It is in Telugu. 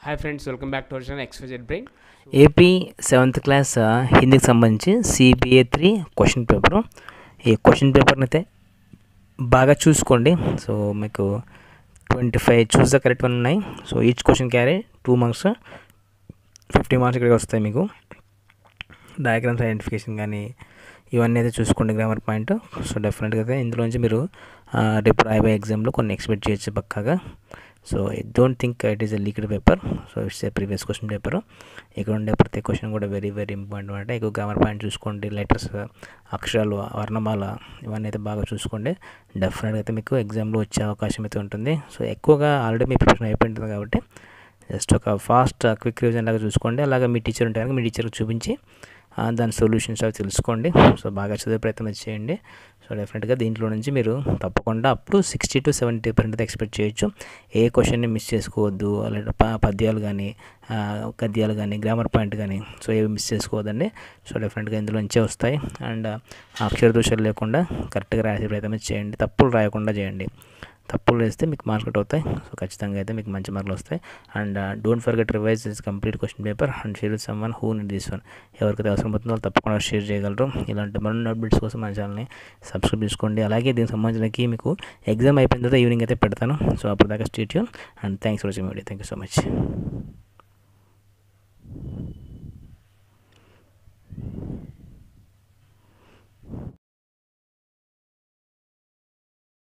Hi friends, welcome back to our channel XYZ brain. AP 7th class హిందీకి సంబంధించి CBA 3 క్వశ్చన్ పేపరు. ఈ క్వశ్చన్ పేపర్ని అయితే బాగా చూసుకోండి. సో మీకు 25 చూస్ ద కరెక్ట్ వన్ ఉన్నాయి. So each question carry 2 marks, 50 marks ఇక్కడికి వస్తాయి. మీకు డయాగ్రామ్స్ ఐడెంటిఫికేషన్ కానీ ఇవన్నీ అయితే చూసుకోండి, గ్రామర్ పాయింట్. సో డెఫినెట్గా అయితే ఇందులోంచి మీరు రేపు రాయబోయే ఎగ్జామ్లో కొన్ని ఎక్స్పెక్ట్ చేయొచ్చు పక్కాగా. So don't think it is a leaked paper. So it's a previous question paper. ఇక్కడ ఉండే ప్రతి క్వశ్చన్ కూడా వెరీ వెరీ ఇంపార్టెంట్ అనమాట. ఎక్కువ గ్రామర్ పాయింట్ చూసుకోండి, లెటర్స్, అక్షరాలు, వర్ణమాల ఇవన్నీ అయితే బాగా చూసుకోండి. డెఫినెట్గా అయితే మీకు ఎగ్జామ్లో వచ్చే అవకాశం అయితే ఉంటుంది. సో ఎక్కువగా ఆల్రెడీ మీ ప్రిపరేషన్ అయిపోయింటుంది కాబట్టి జస్ట్ ఒక ఫాస్ట్ క్విక్ రివిజన్ లాగా చూసుకోండి. అలాగే మీ టీచర్ ఉంటే కనుక మీ టీచర్కి చూపించి దాని సొల్యూషన్స్ అవి తెలుసుకోండి. సో బాగా చదివే ప్రయత్నం చేయండి. సో డెఫినెట్గా దీంట్లో నుంచి మీరు తప్పకుండా అప్ టు 60 to 70% ఎక్స్పెక్ట్ చేయొచ్చు. ఏ క్వశ్చన్ని మిస్ చేసుకోవద్దు. అలాంటి పద్యాలు కానీ గద్యాలు కానీ గ్రామర్ పాయింట్ కానీ సో ఏవి మిస్ చేసుకోవద్దండి. సో డెఫినెట్గా ఇందులో నుంచే వస్తాయి. అండ్ అక్షర దోషాలు లేకుండా కరెక్ట్గా రాసే ప్రయత్నం చేయండి. తప్పులు రాయకుండా చేయండి. తప్పులు వేస్తే మీకు మార్క్స్ కట్ అవుతాయి. సో ఖచ్చితంగా అయితే మీకు మంచి మార్కులు వస్తాయి. And don't forget revise this complete question paper and share with someone who need this one. ఎవరికైతే అవసరం అవుతుందో వాళ్ళు తప్పకుండా షేర్ చేయగలరు. ఇలాంటి మరిన్ని అప్డేట్స్ కోసం మన ఛానల్ని సబ్స్క్రైబ్ చేసుకోండి. అలాగే దీనికి సంబంధించిన మీకు ఎగ్జామ్ అయిపోయిన తర్వాత ఈవినింగ్ అయితే పెడతాను. సో అప్పటిదాకా stay tune and thanks for watching video. Thank you so much.